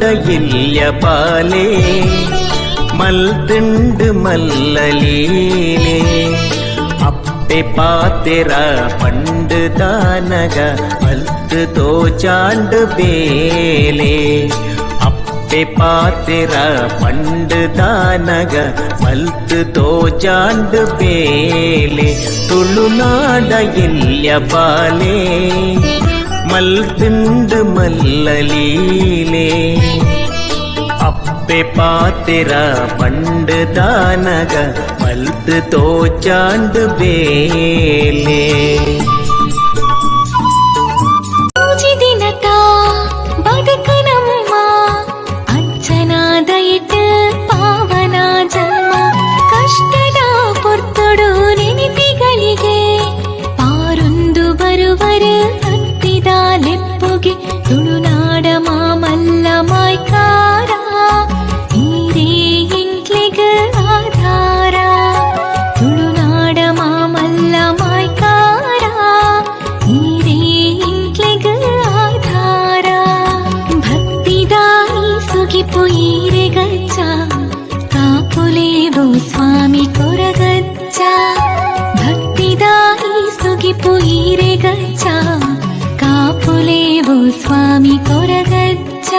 ಡಯಿಲ್ಯ ಪಾಲೆ ಮಲ್ತುಂಡು ಮಲ್ಲಲೀಲೆ ಅಪ್ಪೆ ಪಾತೆರ ಪಂಡು ದಾನಗ ಮಲ್ತು ತೋಚಾಂಡು ಬೇಲೆ ಅಪ್ಪೆ ಪಾತೆರ ಪಂಡು ದಾನಗ ಮಲ್ತು ತೋಚಾಂಡು ಬೇಲೆ ತುಳುನಾಡ ಎಲ್ಯ ಬಾಲೆ ಮಲ್ತುಂಡು ಮಲ್ಲಲೀಲೆ ಅಪ್ಪೆ ಪಾತೆರ ಪಂಡು ದಾನಗ ಮಲ್ತು ತೋಚಾಂಡು ಬೇಲೆ ದಿನತ ಬದುಕನಮ್ಮ ಅಜ್ಜನಾದ ಇಟ್ಟು ಪಾವನ ಜನ್ಮ ಕಷ್ಟದ ಪೊರ್ತೊಡು ನೆನಪಿಗಳಿಗೆ ಪಾರೊಂದು ಬರುವರು ಹತ್ತಿದ ಲೆಪ್ಪುಗೆ ತುಳುನಾಡ ಮಾಮಲ್ಲ ಮಾಯ್ಕಾರ ನೀರೇ ಎಂಕ್ಲಿಗ ಆಧಾರ ತುಳುನಾಡ ಮಾಮಲ್ಲ ಮಾಯ್ಕಾರ ನೀರೇ ಎಂಕ್ಲಿಗ ಆಧಾರ ಭಕ್ತಿದಾಯಿ ಸುಗಿಪು ಈರೆ ಗಚ್ಚ ಕಾಪುಲೇವು ಸ್ವಾಮಿ ಕೊರಗಚ್ಚ ಭಕ್ತಿದಾಯಿ ಸುಗಿಪು ಈರೆ ಗಚ್ಚ ಕಾಪುಲೇವು ಸ್ವಾಮಿ ಕೊರಗಚ್ಚ